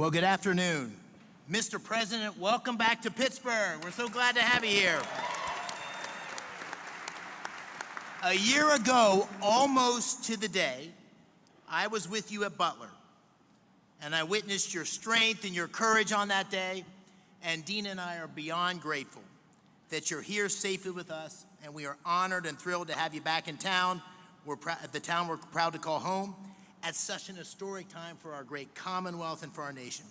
Well, good afternoon. Mr. President, welcome back to Pittsburgh. We're so glad to have you here. A year ago, almost to the day, I was with you at Butler, and I witnessed your strength and your courage on that day, and Dina and I are beyond grateful that you're here safely with us, and we are honored and thrilled to have you back in town. The town we're proud to call home, at such an historic time for our great Commonwealth and for our nation.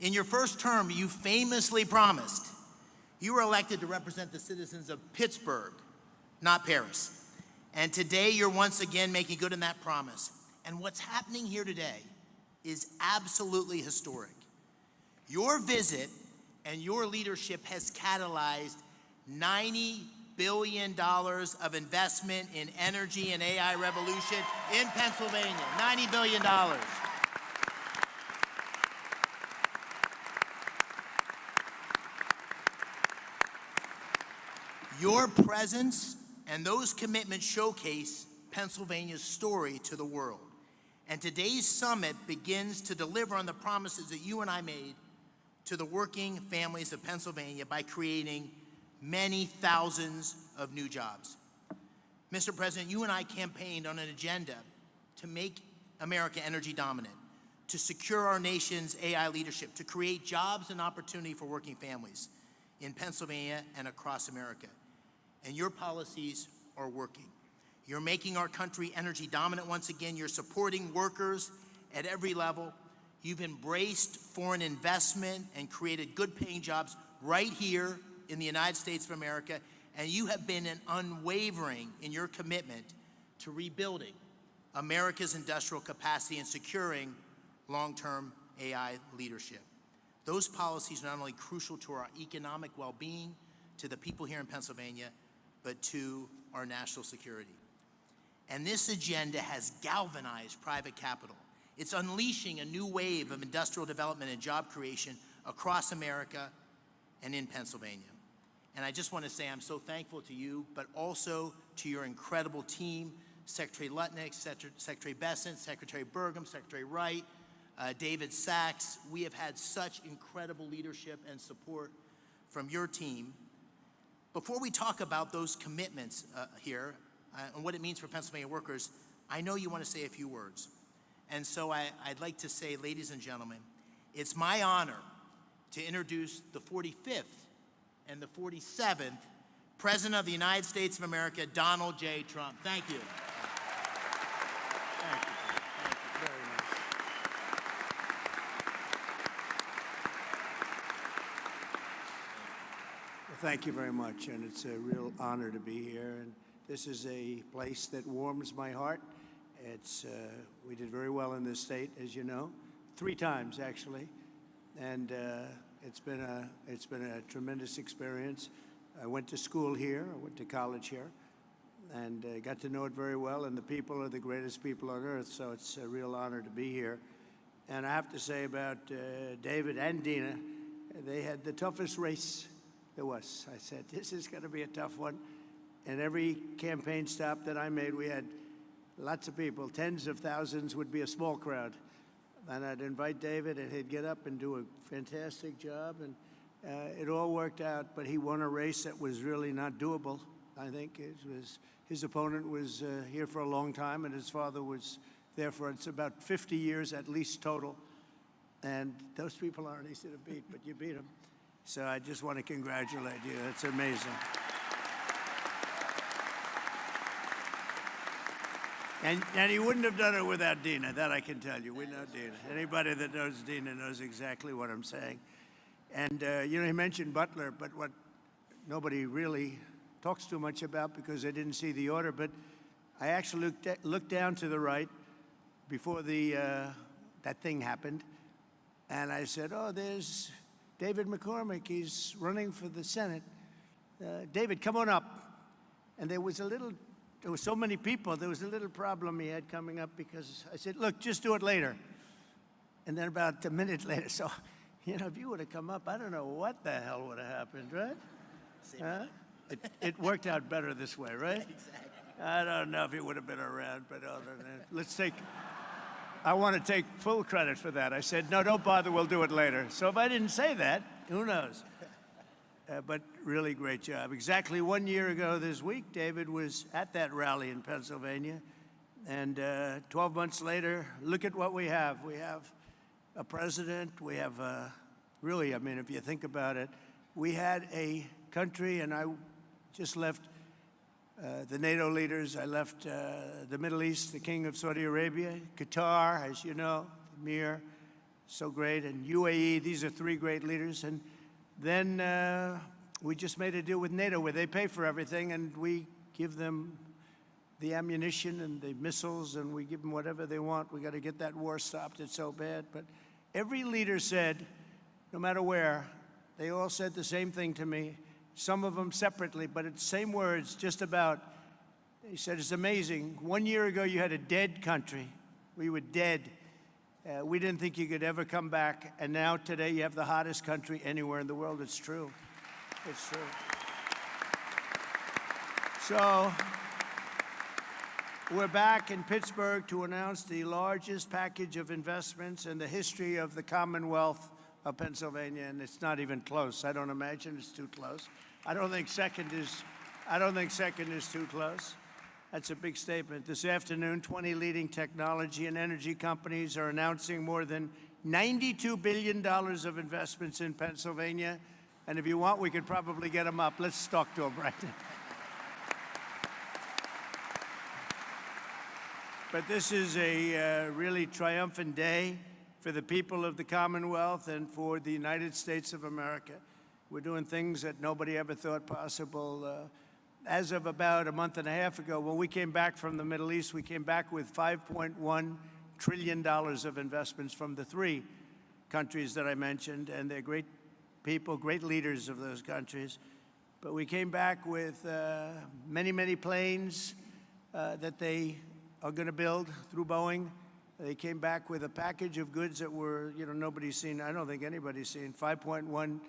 In your first term, you famously promised you were elected to represent the citizens of Pittsburgh, not Paris. And today you're once again making good on that promise. And what's happening here today is absolutely historic. Your visit and your leadership has catalyzed $90 billion of investment in energy and AI revolution in Pennsylvania. $90 billion. Your presence and those commitments showcase Pennsylvania's story to the world. And today's summit begins to deliver on the promises that you and I made to the working families of Pennsylvania by creating many thousands of new jobs. Mr. President, you and I campaigned on an agenda to make America energy dominant, to secure our nation's AI leadership, to create jobs and opportunity for working families in Pennsylvania and across America. And your policies are working. You're making our country energy dominant once again. You're supporting workers at every level. You've embraced foreign investment and created good paying jobs right here in the United States of America, and you have been unwavering in your commitment to rebuilding America's industrial capacity and securing long-term AI leadership. Those policies are not only crucial to our economic well-being, to the people here in Pennsylvania, but to our national security. And this agenda has galvanized private capital. It's unleashing a new wave of industrial development and job creation across America and in Pennsylvania. And I just want to say I'm so thankful to you, but also to your incredible team, Secretary Lutnick, Secretary Bessent, Secretary Burgum, Secretary Wright, David Sachs. We have had such incredible leadership and support from your team. Before we talk about those commitments here and what it means for Pennsylvania workers, I know you want to say a few words. And so I'd like to say, ladies and gentlemen, it's my honor to introduce the 45th and the 47th President of the United States of America, Donald J. Trump. Thank you. Thank you. Thank you very much. Well, thank you very much, and it's a real honor to be here. And this is a place that warms my heart. We did very well in this state, as you know, 3 times actually, and it's been a tremendous experience. I went to school here, I went to college here, and got to know it very well, and the people are the greatest people on earth, so it's a real honor to be here. And I have to say about David and Dina, they had the toughest race there was. I said, this is going to be a tough one. And every campaign stop that I made, we had lots of people, tens of thousands would be a small crowd. And I'd invite David, and he'd get up and do a fantastic job. And it all worked out, but he won a race that was really not doable. I think his opponent was here for a long time, and his father was there for it's about 50 years at least total. And those people aren't easy to beat, but you beat them. So I just want to congratulate you. That's amazing. And he wouldn't have done it without Dina, that I can tell you. We know Dina. Anybody that knows Dina knows exactly what I'm saying. And, you know, he mentioned Butler, but what nobody really talks too much about because they didn't see the order, but I actually looked down to the right before that thing happened, and I said, oh, there's David McCormick. He's running for the Senate. David, come on up. And there was so many people, there was a little problem he had coming up because I said, look, just do it later. And then about a minute later, so, you know, if you would have come up, I don't know what the hell would have happened, right? Huh? It worked out better this way, right? Exactly. I don't know if he would have been around, but other than that, let's take, I want to take full credit for that. I said, no, don't bother, we'll do it later. So if I didn't say that, who knows? But really great job. Exactly 1 year ago this week, David was at that rally in Pennsylvania. And 12 months later, look at what we have. We have a president. We have really, I mean, if you think about it, we had a country, and I just left the NATO leaders. I left the Middle East, the King of Saudi Arabia, Qatar, as you know, Emir, so great, and UAE. These are three great leaders. And then we just made a deal with NATO where they pay for everything, and we give them the ammunition and the missiles, and we give them whatever they want. We got to get that war stopped. It's so bad. But every leader said, no matter where, they all said the same thing to me, some of them separately, but it's the same words, just about. He said, it's amazing. 1 year ago, you had a dead country. We were dead. We didn't think you could ever come back. And now today, you have the hottest country anywhere in the world. It's true. It's true. So we're back in Pittsburgh to announce the largest package of investments in the history of the Commonwealth of Pennsylvania, and it's not even close. I don't imagine it's too close. I don't think second is too close. That's a big statement. This afternoon, 20 leading technology and energy companies are announcing more than $92 billion of investments in Pennsylvania. And if you want, we could probably get them up. Let's talk to them right now. But this is a really triumphant day for the people of the Commonwealth and for the United States of America. We're doing things that nobody ever thought possible. As of about a month and a half ago, when we came back from the Middle East, we came back with $5.1 trillion of investments from the three countries that I mentioned, and they're great people, great leaders of those countries. But we came back with many, many planes that they are going to build through Boeing. They came back with a package of goods that were, nobody's seen. I don't think anybody's seen. $5.1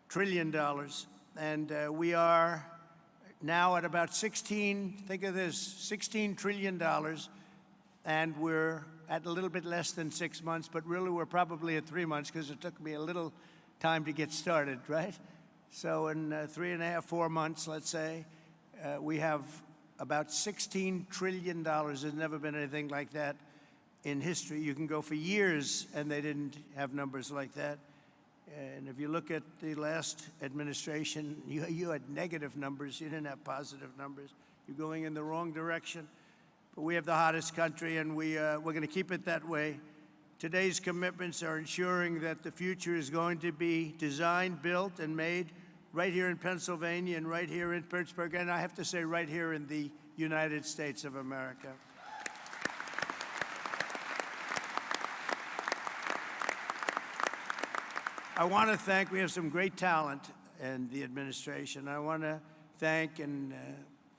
trillion. And we are now at about 16, think of this, $16 trillion. And we're at a little bit less than 6 months, but really we're probably at 3 months because it took me a little time to get started, right? So in 3.5, 4 months, let's say, we have about $16 trillion. There's never been anything like that in history. You can go for years and they didn't have numbers like that. And if you look at the last administration, you had negative numbers. You didn't have positive numbers. You're going in the wrong direction. But we have the hottest country, and we're going to keep it that way. Today's commitments are ensuring that the future is going to be designed, built, and made right here in Pennsylvania and right here in Pittsburgh, and I have to say right here in the United States of America. I want to thank, we have some great talent in the administration. I want to thank and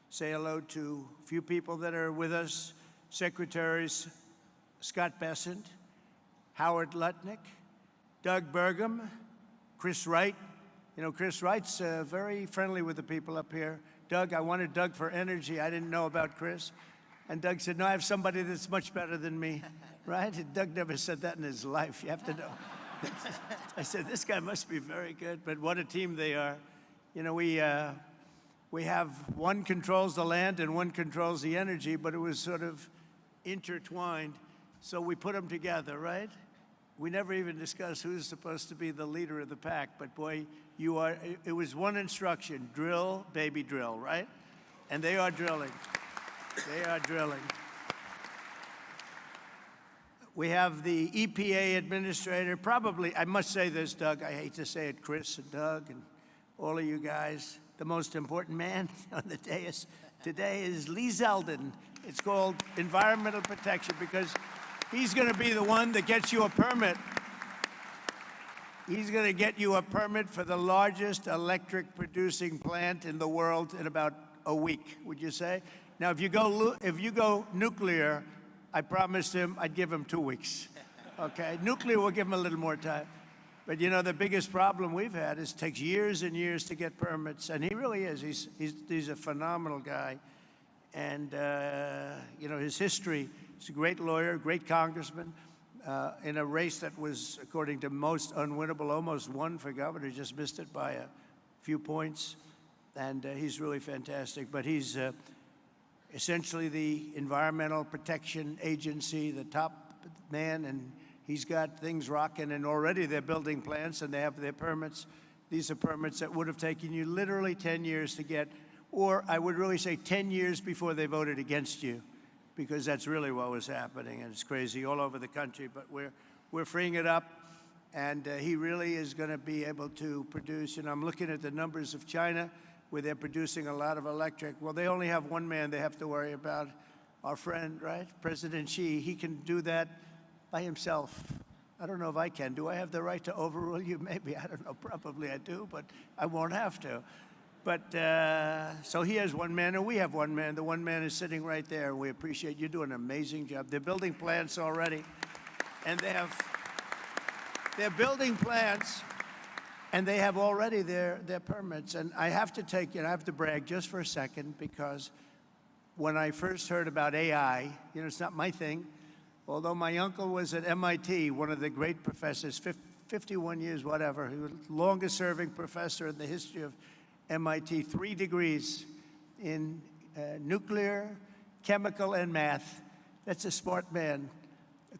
say hello to a few people that are with us. Secretaries Scott Bessent, Howard Lutnick, Doug Burgum, Chris Wright. Chris Wright's very friendly with the people up here. Doug, I wanted Doug for energy. I didn't know about Chris. And Doug said, no, I have somebody that's much better than me, right? And Doug never said that in his life. You have to know. I said, this guy must be very good, but what a team they are. We have one controls the land and one controls the energy, but it was sort of intertwined. So we put them together, right? We never even discussed who's supposed to be the leader of the pack, but boy, it was one instruction, drill, baby, drill, right? And they are drilling. They are drilling. We have the EPA administrator, probably, I must say this, Doug, I hate to say it, Chris and Doug and all of you guys, the most important man on the dais today is Lee Zeldin. It's called environmental protection because he's going to be the one that gets you a permit. He's going to get you a permit for the largest electric producing plant in the world in about a week, would you say? Now, if you go nuclear, I promised him I'd give him 2 weeks. Okay, nuclear will give him a little more time. But the biggest problem we've had is it takes years and years to get permits, and he really is. He's a phenomenal guy, and his history He's a great lawyer, great congressman, in a race that was, according to most, unwinnable, almost won for governor, just missed it by a few points. And he's really fantastic. But he's essentially the Environmental Protection Agency, the top man, and he's got things rocking, and already they're building plants and they have their permits. These are permits that would have taken you literally 10 years to get, or I would really say 10 years before they voted against you, because that's really what was happening, and it's crazy all over the country. But we're freeing it up, and he really is going to be able to produce. And I'm looking at the numbers of China, where they're producing a lot of electric. Well, they only have one man they have to worry about, our friend, right? President Xi. He can do that by himself. I don't know if I can. Do I have the right to overrule you? Maybe. I don't know. Probably I do, but I won't have to. But so he has one man, and we have one man. The one man is sitting right there. We appreciate you doing an amazing job. They're building plants already, and they're building plants, and they have already their permits. And I have to I have to brag just for a second, because when I first heard about AI, it's not my thing, although my uncle was at MIT, one of the great professors, 51 years, whatever. He was the longest serving professor in the history of MIT, 3 degrees in nuclear, chemical, and math. That's a smart man.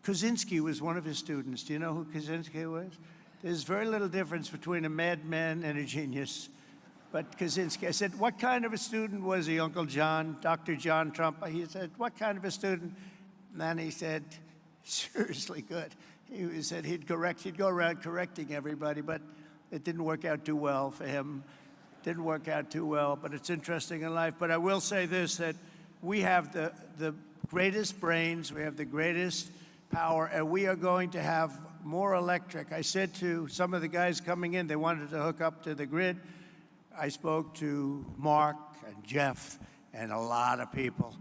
Kaczynski was one of his students. Do you know who Kaczynski was? There's very little difference between a madman and a genius. But Kaczynski, I said, what kind of a student was he, Uncle John, Dr. John Trump? He said, what kind of a student? And then he said, seriously good. He said he'd go around correcting everybody, but it didn't work out too well for him. Didn't work out too well, but it's interesting in life. But I will say this, that we have the greatest brains, we have the greatest power, and we are going to have more electric. I said to some of the guys coming in, they wanted to hook up to the grid. I spoke to Mark and Jeff and a lot of people,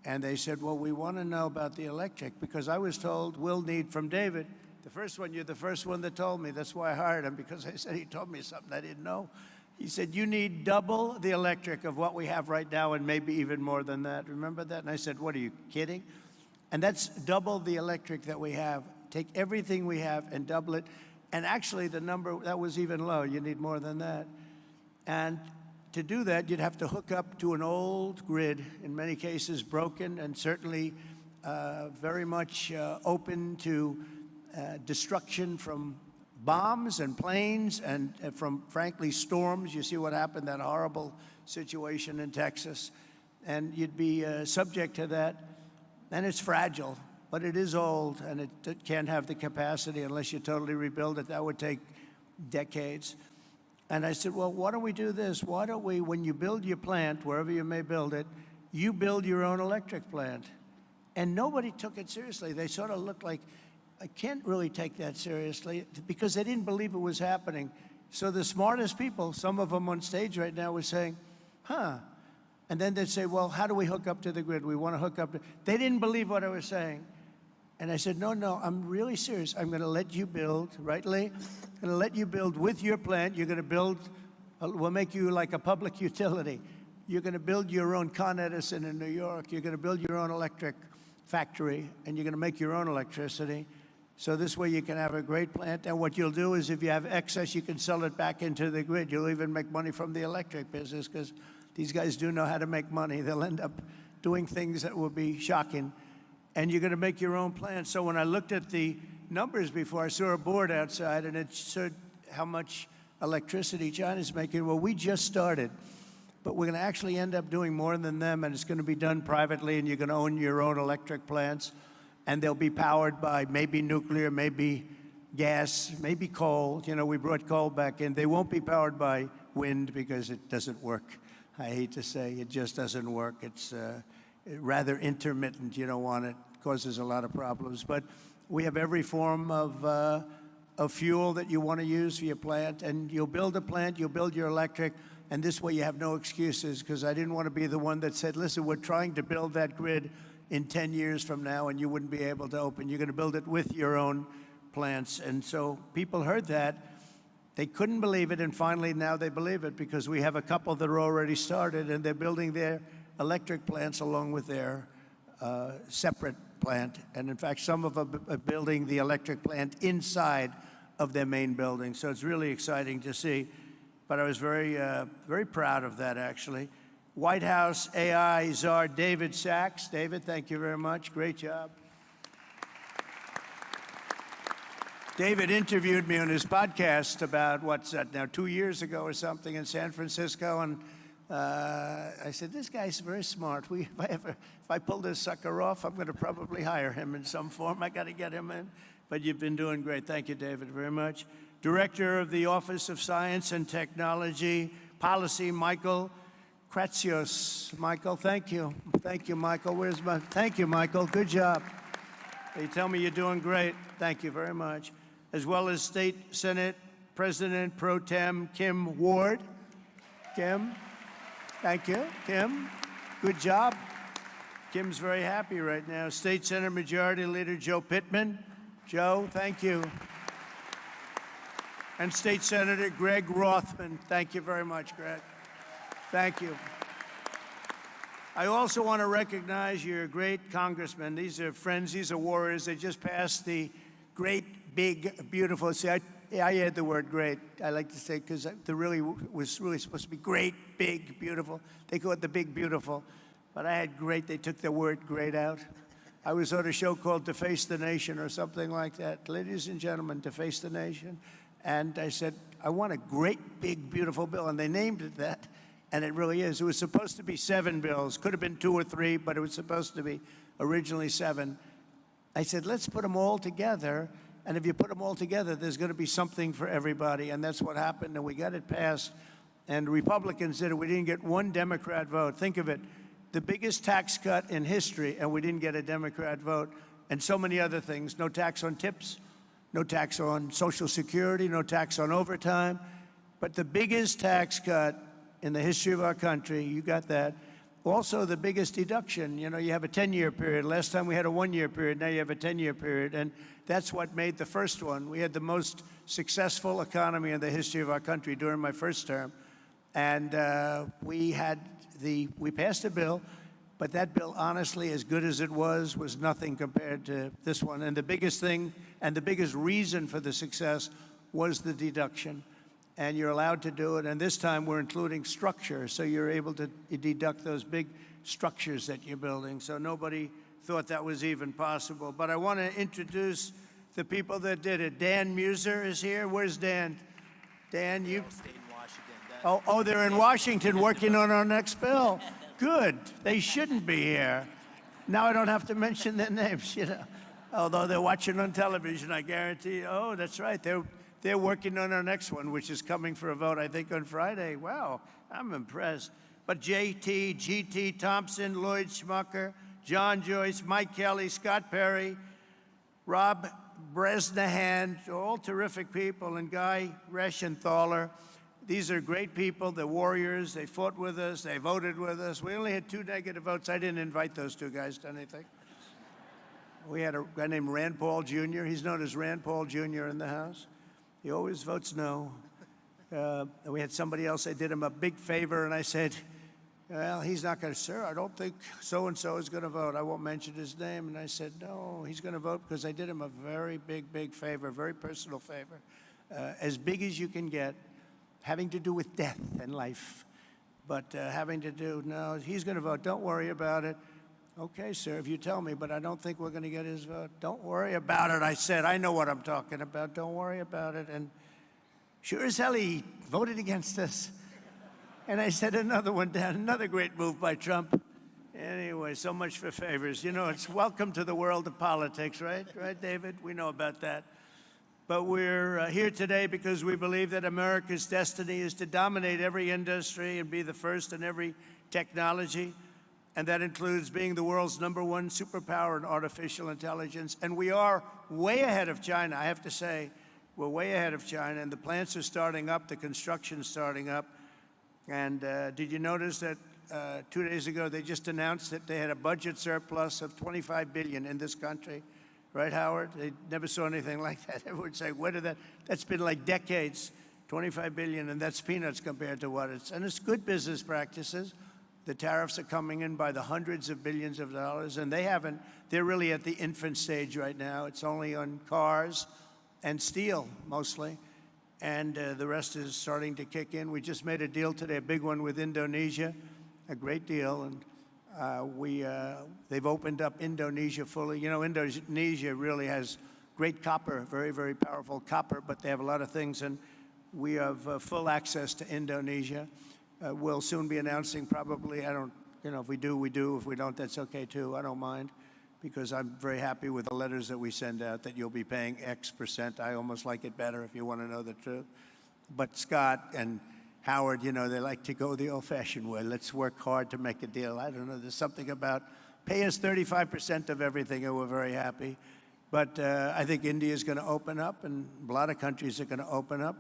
and they said, well, we want to know about the electric, because I was told we'll need from David. You're the first one that told me. That's why I hired him, because I said he told me something I didn't know. He said, you need double the electric of what we have right now, and maybe even more than that. Remember that? And I said, what, are you kidding? And that's double the electric that we have. Take everything we have and double it. And actually, the number, that was even low. You need more than that. And to do that, you'd have to hook up to an old grid, in many cases broken, and certainly very much open to destruction from bombs and planes and from, frankly, storms. You see what happened, that horrible situation in Texas. And you'd be subject to that. And it's fragile, but it is old, and it can't have the capacity unless you totally rebuild it. That would take decades. And I said, well, why don't we do this? Why don't we, when you build your plant, wherever you may build it, you build your own electric plant. And nobody took it seriously. They sort of looked like, I can't really take that seriously, because they didn't believe it was happening. So the smartest people, some of them on stage right now, were saying, huh. And then they'd say, well, how do we hook up to the grid? We want to hook up. They didn't believe what I was saying. And I said, no, I'm really serious. I'm going to let you build, right, Lee? I'm going to let you build with your plant. You're going to build, we'll make you like a public utility. You're going to build your own Con Edison in New York. You're going to build your own electric factory, and you're going to make your own electricity. So this way you can have a great plant. And what you'll do is, if you have excess, you can sell it back into the grid. You'll even make money from the electric business, because these guys do know how to make money. They'll end up doing things that will be shocking. And you're going to make your own plant. So when I looked at the numbers before, I saw a board outside, and it showed how much electricity China's making. Well, we just started, but we're going to actually end up doing more than them, and it's going to be done privately, and you're going to own your own electric plants, and they'll be powered by maybe nuclear, maybe gas, maybe coal. We brought coal back in. They won't be powered by wind, because it doesn't work. I hate to say, it just doesn't work. It's rather intermittent. You don't want it. It causes a lot of problems. But we have every form of fuel that you want to use for your plant. And you'll build a plant, you'll build your electric, and this way you have no excuses, because I didn't want to be the one that said, listen, we're trying to build that grid in 10 years from now, and you wouldn't be able to open. You're going to build it with your own plants. And so people heard that. They couldn't believe it, and finally now they believe it, because we have a couple that are already started, and they're building their electric plants along with their separate plant. And in fact, some of them are building the electric plant inside of their main building. So it's really exciting to see. But I was very proud of that, actually. White House AI czar David Sachs. David, thank you very much. Great job. David interviewed me on his podcast about, what's that now, 2 years ago or something in San Francisco. And I said, this guy's very smart. If I pull this sucker off, I'm going to probably hire him in some form. I got to get him in. But you've been doing great. Thank you, David, very much. Director of the Office of Science and Technology Policy, Michael Kratsios. Michael, thank you. Thank you, Michael. Thank you, Michael. Good job. They tell me you're doing great. Thank you very much. As well as State Senate President Pro Tem Kim Ward. Kim, thank you. Kim, good job. Kim's very happy right now. State Senate Majority Leader Joe Pittman. Joe, thank you. And State Senator Greg Rothman. Thank you very much, Greg. Thank you. I also want to recognize your great congressmen. These are friends, these are warriors. They just passed the great, big, beautiful. See, I add the word great, I like to say, because the really was really supposed to be great, big, beautiful. They call it the big, beautiful. But I had great, they took the word great out. I was on a show called Deface the Nation or something like that. Ladies and gentlemen, Deface the Nation. And I said, I want a great, big, beautiful bill. And they named it that. And it really is. It was supposed to be 7 bills. Could have been 2 or 3, but it was supposed to be originally 7. I said, let's put them all together. And if you put them all together, there's going to be something for everybody. And that's what happened. And we got it passed. And the Republicans did it. We didn't get one Democrat vote. Think of it. The biggest tax cut in history, and we didn't get a Democrat vote. And so many other things. No tax on tips. No tax on Social Security. No tax on overtime. But the biggest tax cut in the history of our country, you got that. Also, the biggest deduction, you know, you have a 10-year period. Last time we had a 1-year period, now you have a 10-year period. And that's what made the first one. We had the most successful economy in the history of our country during my first term. And we passed a bill, but that bill, honestly, as good as it was nothing compared to this one. And the biggest thing, and the biggest reason for the success was the deduction. And you're allowed to do it. And this time we're including structure, so you're able to deduct those big structures that you're building. So nobody thought that was even possible. But I want to introduce the people that did it. Dan Muser is here. Where's Dan? Dan, you? Stayed in Washington. Oh, they're in Washington working on our next bill. Good. They shouldn't be here. Now I don't have to mention their names, you know. Although they're watching on television, I guarantee. Oh, that's right. They're working on our next one, which is coming for a vote, I think, on Friday. Wow, I'm impressed. But JT, GT Thompson, Lloyd Schmucker, John Joyce, Mike Kelly, Scott Perry, Rob Bresnahan, all terrific people, and Guy Reschenthaler. These are great people. They're warriors. They fought with us. They voted with us. We only had 2 negative votes. I didn't invite those 2 guys to anything. We had a guy named Rand Paul Jr. He's known as Rand Paul Jr. in the House. He always votes no. We had somebody else, I did him a big favor, and I said, well, he's not going to, sir, I don't think so-and-so is going to vote. I won't mention his name. And I said, no, he's going to vote because I did him a very big favor, very personal favor, as big as you can get, having to do with death and life. But having to do, no, he's going to vote. Don't worry about it. Okay, sir, if you tell me, but I don't think we're going to get his vote. Don't worry about it, I said. I know what I'm talking about. Don't worry about it. And sure as hell, he voted against us. And I said another one down, another great move by Trump. Anyway, so much for favors. You know, it's welcome to the world of politics, right? Right, David? We know about that. But we're here today because we believe that America's destiny is to dominate every industry and be the first in every technology. And that includes being the world's #1 superpower in artificial intelligence. And we are way ahead of China, I have to say. We're way ahead of China, and the plants are starting up, the construction's starting up. And did you notice that 2 days ago they just announced that they had a budget surplus of $25 billion in this country? Right, Howard? They never saw anything like that. Everyone would say, where did that? That's been like decades, $25 billion, and that's peanuts compared to what it's. And it's good business practices. The tariffs are coming in by the hundreds of billions of dollars, and they're really at the infant stage right now. It's only on cars and steel, mostly, and the rest is starting to kick in. We just made a deal today, a big one with Indonesia, a great deal, and they've opened up Indonesia fully. You know, Indonesia really has great copper, very, very powerful copper, but they have a lot of things, and we have full access to Indonesia. We'll soon be announcing probably, if we do, we do. If we don't, that's okay too. I don't mind, because I'm very happy with the letters that we send out that you'll be paying X percent. I almost like it better if you want to know the truth. But Scott and Howard, they like to go the old-fashioned way. Let's work hard to make a deal. I don't know. There's something about pay us 35% of everything, and we're very happy. But I think India is going to open up, and a lot of countries are going to open up.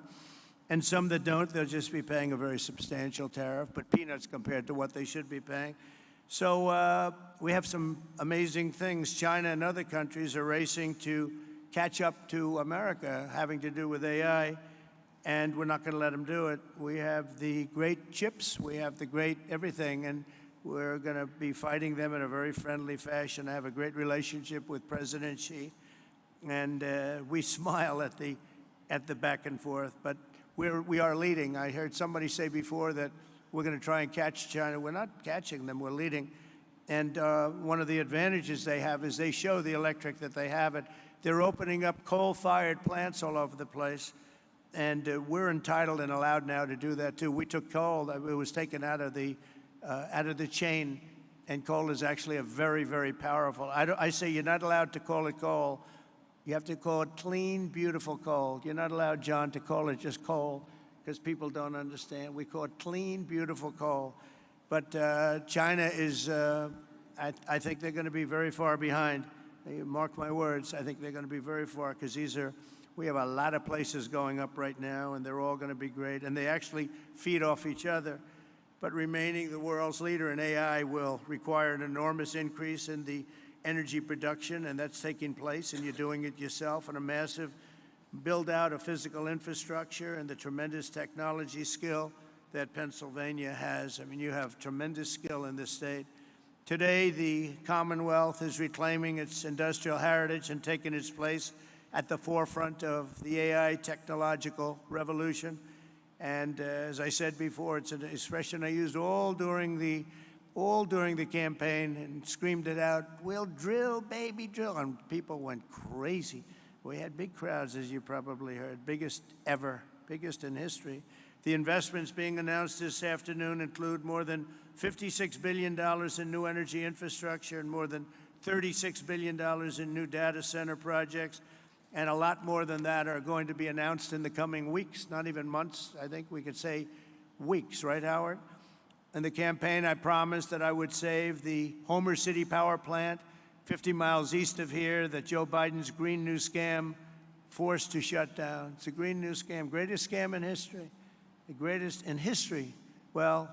And some that don't, they'll just be paying a very substantial tariff, but peanuts compared to what they should be paying. So we have some amazing things. China and other countries are racing to catch up to America, having to do with AI, and we're not going to let them do it. We have the great chips, we have the great everything, and we're going to be fighting them in a very friendly fashion. I have a great relationship with President Xi, and we smile at the back and forth, but we are leading. I heard somebody say before that we're going to try and catch China. We're not catching them, we're leading. And one of the advantages they have is they show the electric that they have it. They're opening up coal-fired plants all over the place, and we're entitled and allowed now to do that too. We took coal, it was taken out of the chain, and coal is actually a very, very powerful. I say you're not allowed to call it coal. You have to call it clean, beautiful coal. You're not allowed, John, to call it just coal, because people don't understand. We call it clean, beautiful coal. But China is, I think they're going to be very far behind. Mark my words, I think they're going to be very far, because we have a lot of places going up right now, and they're all going to be great. And they actually feed off each other. But remaining the world's leader in AI will require an enormous increase in the energy production, and that's taking place, and you're doing it yourself, and a massive build-out of physical infrastructure and the tremendous technology skill that Pennsylvania has. I mean, you have tremendous skill in this state. Today, the Commonwealth is reclaiming its industrial heritage and taking its place at the forefront of the AI technological revolution. And as I said before, it's an expression I used all during the campaign and screamed it out, "We'll drill, baby, drill." And people went crazy. We had big crowds, as you probably heard, biggest ever, biggest in history. The investments being announced this afternoon include more than $56 billion in new energy infrastructure and more than $36 billion in new data center projects. And a lot more than that are going to be announced in the coming weeks, not even months. I think we could say weeks, right, Howard? In the campaign, I promised that I would save the Homer City power plant 50 miles east of here that Joe Biden's Green New Scam forced to shut down. It's a Green New Scam, greatest scam in history, the greatest in history. Well,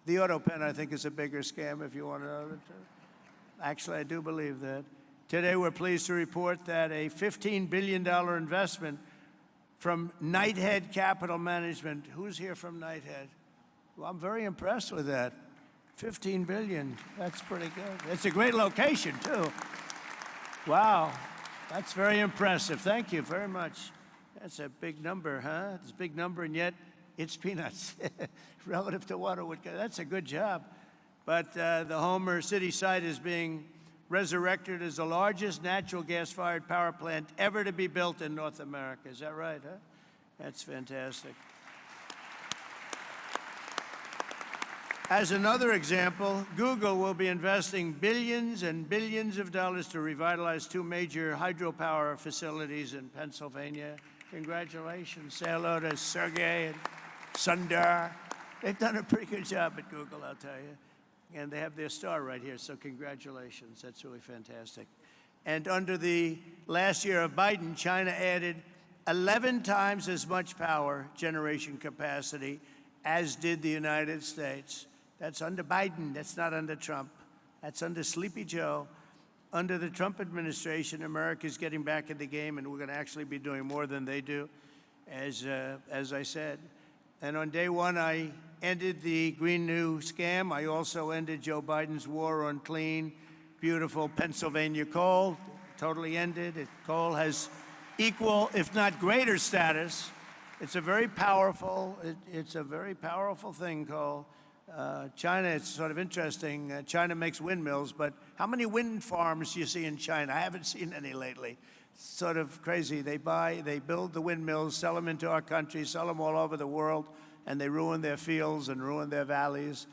the auto pen, I think, is a bigger scam, if you want to know the truth. Actually, I do believe that. Today, we're pleased to report that a $15 billion investment from Knighthead Capital Management. Who's here from Knighthead? Well, I'm very impressed with that. 15 billion, that's pretty good. It's a great location, too. Wow, that's very impressive. Thank you very much. That's a big number, huh? It's a big number, and yet it's peanuts relative to what it would go. That's a good job. But the Homer City site is being resurrected as the largest natural gas-fired power plant ever to be built in North America. Is that right, huh? That's fantastic. As another example, Google will be investing billions and billions of dollars to revitalize two major hydropower facilities in Pennsylvania. Congratulations. Say hello to Sergey and Sundar. They've done a pretty good job at Google, I'll tell you. And they have their star right here, so congratulations. That's really fantastic. And under the last year of Biden, China added 11 times as much power generation capacity as did the United States. That's under Biden. That's not under Trump. That's under Sleepy Joe. Under the Trump administration, America's getting back in the game, and we're going to actually be doing more than they do, as I said. And on day one, I ended the Green New scam. I also ended Joe Biden's war on clean, beautiful Pennsylvania coal. Totally ended it. Coal has equal, if not greater status. It's a very powerful, it's a very powerful thing, coal. China, it's sort of interesting. China makes windmills, but how many wind farms do you see in China? I haven't seen any lately. It's sort of crazy. They build the windmills, sell them into our country, sell them all over the world, and they ruin their fields and ruin their valleys.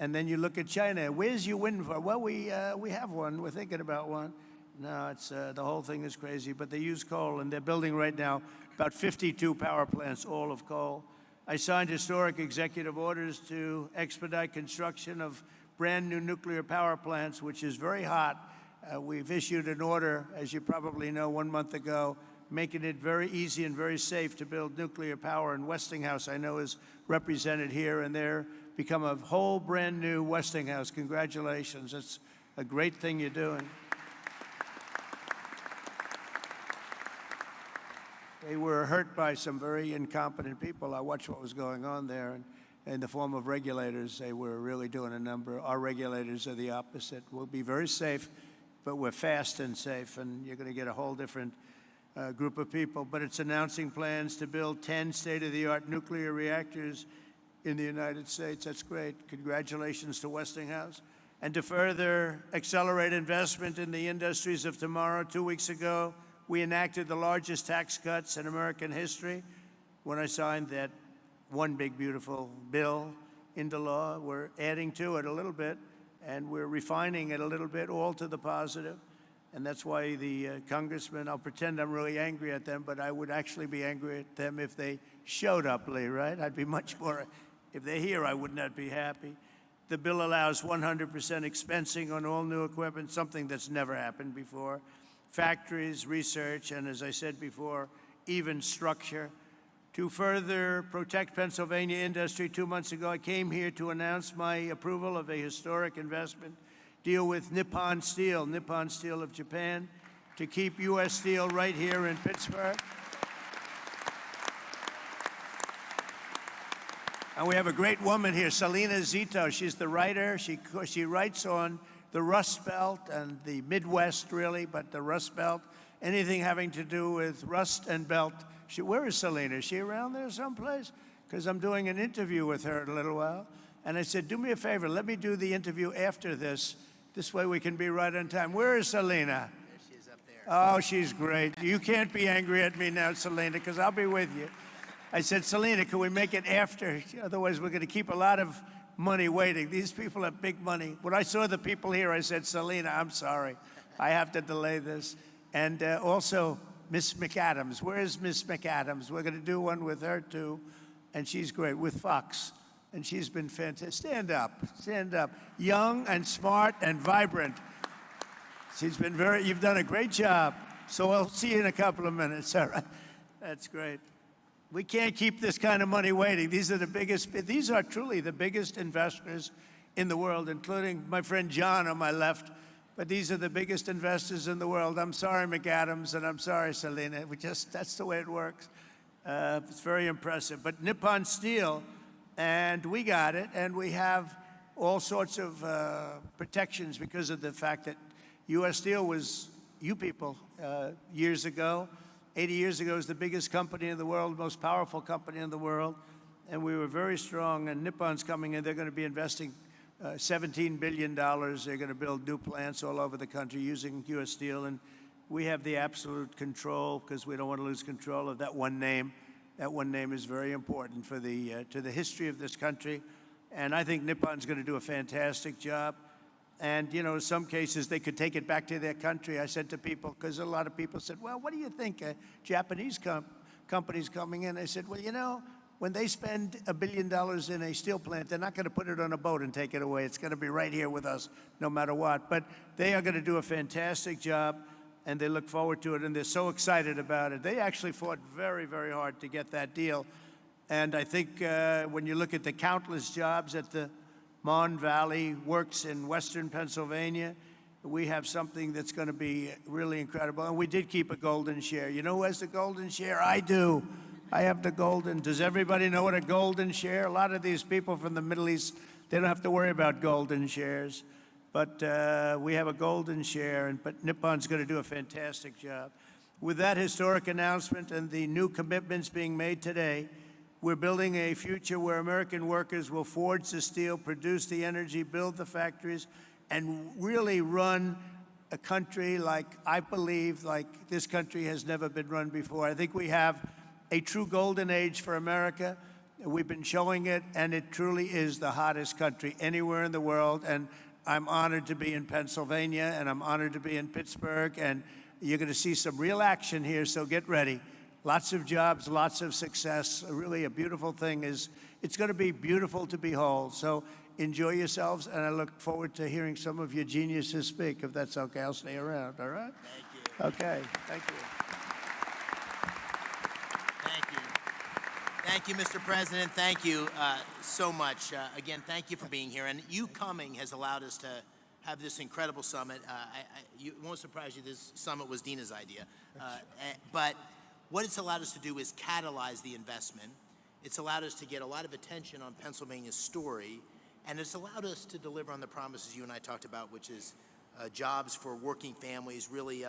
And then you look at China. Where's your wind farm? Well, we have one. We're thinking about one. No, it's the whole thing is crazy. But they use coal, and they're building right now about 52 power plants, all of coal. I signed historic executive orders to expedite construction of brand new nuclear power plants, which is very hot. We've issued an order, as you probably know, 1 month ago, making it very easy and very safe to build nuclear power. And Westinghouse, I know, is represented here, and they're become a whole brand new Westinghouse. Congratulations. It's a great thing you're doing. They were hurt by some very incompetent people. I watched what was going on there, and in the form of regulators, they were really doing a number. Our regulators are the opposite. We'll be very safe, but we're fast and safe, and you're going to get a whole different group of people. But it's announcing plans to build 10 state-of-the-art nuclear reactors in the United States. That's great. Congratulations to Westinghouse. And to further accelerate investment in the industries of tomorrow, 2 weeks ago, we enacted the largest tax cuts in American history when I signed that one big, beautiful bill into law. We're adding to it a little bit, and we're refining it a little bit, all to the positive. And that's why the congressmen, I'll pretend I'm really angry at them, but I would actually be angry at them if they showed up, Lee, right? I'd be much more, if they're here, I would not be happy. The bill allows 100% expensing on all new equipment, something that's never happened before. Factories, research, and as I said before, even structure. To further protect Pennsylvania industry, 2 months ago, I came here to announce my approval of a historic investment deal with Nippon Steel of Japan, to keep U.S. steel right here in Pittsburgh. And we have a great woman here, Selena Zito. She's the writer. She writes on the Rust Belt and the Midwest, really, but the Rust Belt, anything having to do with rust and belt. Where is Selena? Is she around there someplace? Because I'm doing an interview with her in a little while. And I said, do me a favor, let me do the interview after this. This way we can be right on time. Where is Selena? There she is up there. Oh, she's great. You can't be angry at me now, Selena, because I'll be with you. I said, Selena, can we make it after? Otherwise, we're going to keep a lot of money waiting. These people have big money. When I saw the people here, I said, Selena, I'm sorry. I have to delay this. And also, Miss McAdams. Where is Miss McAdams? We're going to do one with her, too. And she's great, with Fox. And she's been fantastic. Stand up. Stand up. Young and smart and vibrant. She's been you've done a great job. So I'll see you in a couple of minutes, all right? That's great. We can't keep this kind of money waiting. These are truly the biggest investors in the world, including my friend John on my left. But these are the biggest investors in the world. I'm sorry, McAdams, and I'm sorry, Selena. That's the way it works. It's very impressive. But Nippon Steel, and we got it, and we have all sorts of protections because of the fact that U.S. Steel was, you people, years ago, 80 years ago, was the biggest company in the world, most powerful company in the world, and we were very strong. And Nippon's coming in. They're going to be investing $17 billion. They're going to build new plants all over the country using U.S. Steel, and we have the absolute control because we don't want to lose control of that one name. That one name is very important for to the history of this country, and I think Nippon's going to do a fantastic job. And, you know, in some cases, they could take it back to their country. I said to people, because a lot of people said, well, what do you think? Japanese companies coming in. I said, well, you know, when they spend $1 billion in a steel plant, they're not going to put it on a boat and take it away. It's going to be right here with us, no matter what. But they are going to do a fantastic job, and they look forward to it, and they're so excited about it. They actually fought very, very hard to get that deal. And I think when you look at the countless jobs at the Mon Valley Works in western Pennsylvania, we have something that's going to be really incredible. And we did keep a golden share. You know who has the golden share? I do. I have the golden. Does everybody know what a golden share? A lot of these people from the Middle East, they don't have to worry about golden shares. But we have a golden share, but Nippon's going to do a fantastic job. With that historic announcement and the new commitments being made today, we're building a future where American workers will forge the steel, produce the energy, build the factories, and really run a country like, I believe, like this country has never been run before. I think we have a true golden age for America. We've been showing it, and it truly is the hottest country anywhere in the world. And I'm honored to be in Pennsylvania, and I'm honored to be in Pittsburgh, and you're going to see some real action here, so get ready. Lots of jobs, lots of success. Really a beautiful thing is, it's going to be beautiful to behold. So enjoy yourselves, and I look forward to hearing some of your geniuses speak. If that's okay, I'll stay around, all right? Thank you. Okay, thank you. Thank you. Thank you, Mr. President. Thank you so much. Again, thank you for being here. And you coming has allowed us to have this incredible summit. It won't surprise you, this summit was Dina's idea. But what it's allowed us to do is catalyze the investment. It's allowed us to get a lot of attention on Pennsylvania's story, and it's allowed us to deliver on the promises you and I talked about, which is jobs for working families, really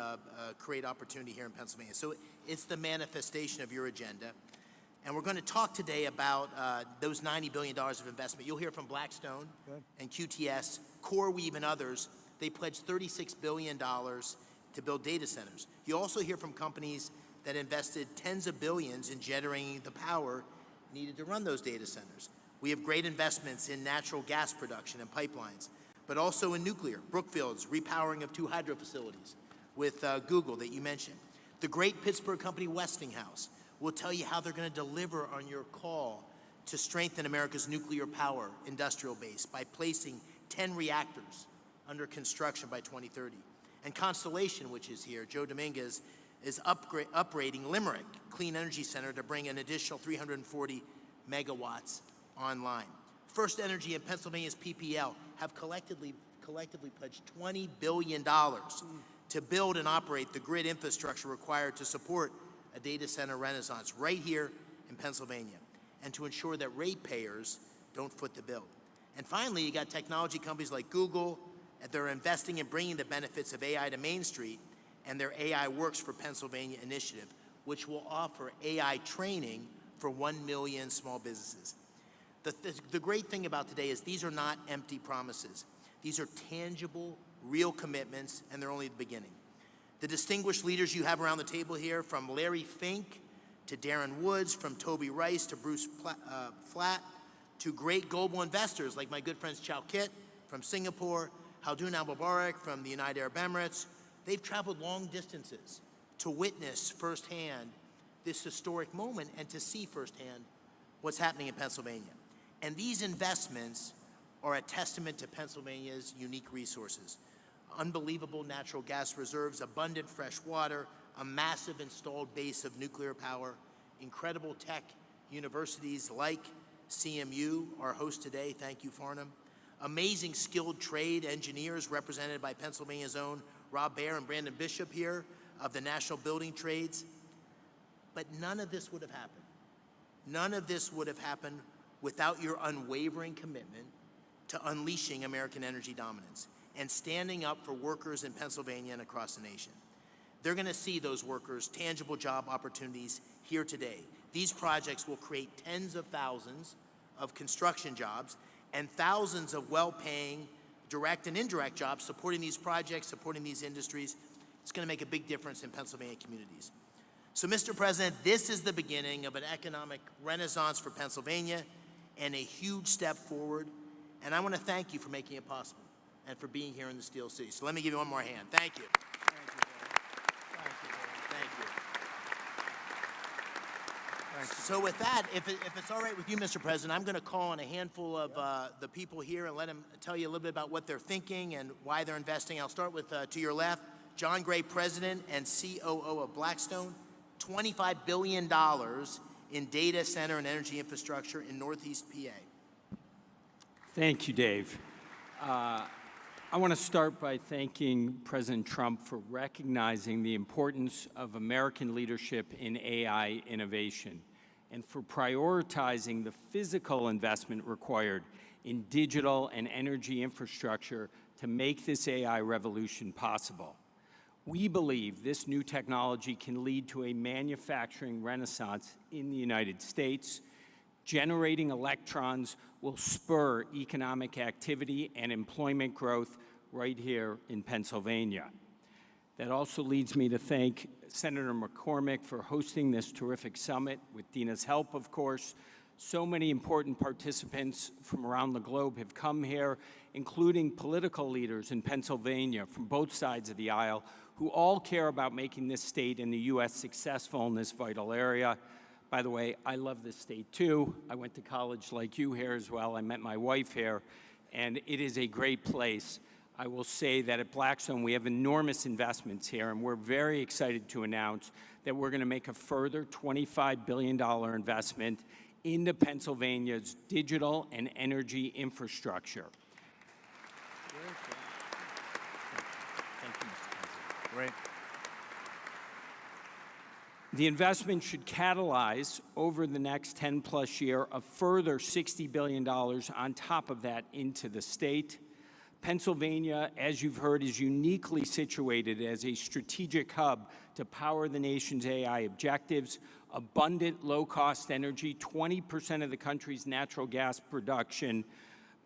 create opportunity here in Pennsylvania. So it's the manifestation of your agenda. And we're going to talk today about those $90 billion of investment. You'll hear from Blackstone and QTS, CoreWeave, and others. They pledged $36 billion to build data centers. You also hear from companies that invested tens of billions in generating the power needed to run those data centers. We have great investments in natural gas production and pipelines, but also in nuclear. Brookfield's repowering of 2 hydro facilities with Google that you mentioned. The great Pittsburgh company Westinghouse will tell you how they're going to deliver on your call to strengthen America's nuclear power industrial base by placing 10 reactors under construction by 2030. And Constellation, which is here, Joe Dominguez, is upgrading Limerick Clean Energy Center to bring an additional 340 megawatts online. First Energy and Pennsylvania's PPL have collectively pledged $20 billion to build and operate the grid infrastructure required to support a data center renaissance right here in Pennsylvania, and to ensure that ratepayers don't foot the bill. And finally, you got technology companies like Google, and they're investing in bringing the benefits of AI to Main Street, and their AI Works for Pennsylvania initiative, which will offer AI training for 1 million small businesses. The great thing about today is these are not empty promises. These are tangible, real commitments, and they're only the beginning. The distinguished leaders you have around the table here, from Larry Fink to Darren Woods, from Toby Rice to Bruce Flatt, to great global investors like my good friends Chow Kit from Singapore, Haldun Al-Mubarak from the United Arab Emirates. They've traveled long distances to witness firsthand this historic moment and to see firsthand what's happening in Pennsylvania. And these investments are a testament to Pennsylvania's unique resources. Unbelievable natural gas reserves, abundant fresh water, a massive installed base of nuclear power, incredible tech universities like CMU, our host today, thank you, Farnham, amazing skilled trade engineers represented by Pennsylvania's own Rob Baer and Brandon Bishop here of the National Building Trades. But none of this would have happened. None of this would have happened without your unwavering commitment to unleashing American energy dominance and standing up for workers in Pennsylvania and across the nation. They're going to see those workers' tangible job opportunities here today. These projects will create tens of thousands of construction jobs and thousands of well-paying direct and indirect jobs supporting these projects, supporting these industries. It's going to make a big difference in Pennsylvania communities. So, Mr. President, this is the beginning of an economic renaissance for Pennsylvania and a huge step forward. And I want to thank you for making it possible and for being here in the Steel City. So let me give you one more hand. Thank you. Thank you, Thank you, Thank you. Thank you. So with that, if it's all right with you, Mr. President, I'm going to call on a handful of the people here and let them tell you a little bit about what they're thinking and why they're investing. I'll start with, to your left, John Gray, President and COO of Blackstone, $25 billion in data center and energy infrastructure in Northeast PA. Thank you, Dave. I want to start by thanking President Trump for recognizing the importance of American leadership in AI innovation. and for prioritizing the physical investment required in digital and energy infrastructure to make this AI revolution possible. We believe this new technology can lead to a manufacturing renaissance in the United States. Generating electrons will spur economic activity and employment growth right here in Pennsylvania. That also leads me to thank Senator McCormick for hosting this terrific summit, with Dina's help, of course. So many important participants from around the globe have come here, including political leaders in Pennsylvania from both sides of the aisle, who all care about making this state and the U.S. successful in this vital area. By the way, I love this state too. I went to college like you here as well. I met my wife here, and it is a great place. I will say that at Blackstone, we have enormous investments here, and we're very excited to announce that we're going to make a further $25 billion investment into Pennsylvania's digital and energy infrastructure. Thank you, Mr. President. Great. The investment should catalyze over the next 10-plus year a further $60 billion on top of that into the state. Pennsylvania, as you've heard, is uniquely situated as a strategic hub to power the nation's AI objectives. Abundant, low-cost energy, 20% of the country's natural gas production,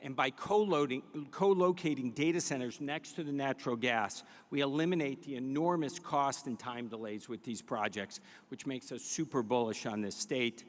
and by co-locating data centers next to the natural gas, we eliminate the enormous cost and time delays with these projects, which makes us super bullish on this state.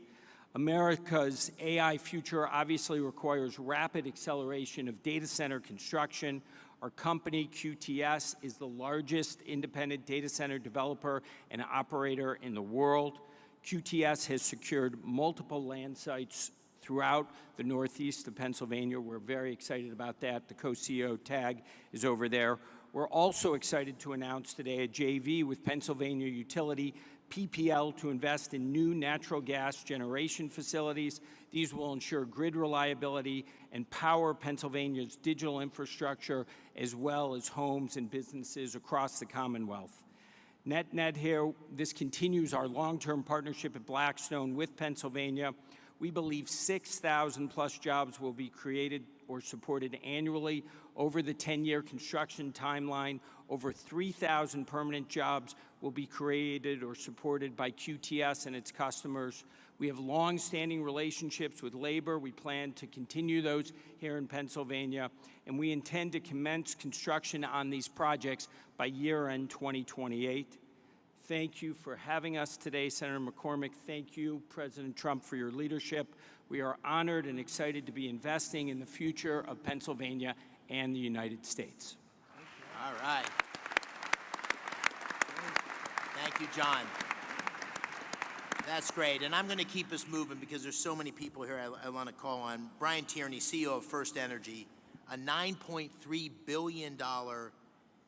America's AI future obviously requires rapid acceleration of data center construction. Our company, QTS, is the largest independent data center developer and operator in the world. QTS has secured multiple land sites throughout the northeast of Pennsylvania. We're very excited about that. The co-CEO tag is over there. We're also excited to announce today a JV with Pennsylvania utility PPL to invest in new natural gas generation facilities. These will ensure grid reliability and power Pennsylvania's digital infrastructure, as well as homes and businesses across the Commonwealth. Net here, this continues our long-term partnership at Blackstone with Pennsylvania. We believe 6,000 plus jobs will be created or supported annually over the 10-year construction timeline. Over 3,000 permanent jobs will be created or supported by QTS and its customers. We have long-standing relationships with labor. We plan to continue those here in Pennsylvania, and we intend to commence construction on these projects by year-end 2028. Thank you for having us today, Senator McCormick. Thank you, President Trump, for your leadership. We are honored and excited to be investing in the future of Pennsylvania and the United States. All right. Thank you, John. That's great. And I'm going to keep us moving because there's so many people here I want to call on. Brian Tierney, CEO of First Energy, a $9.3 billion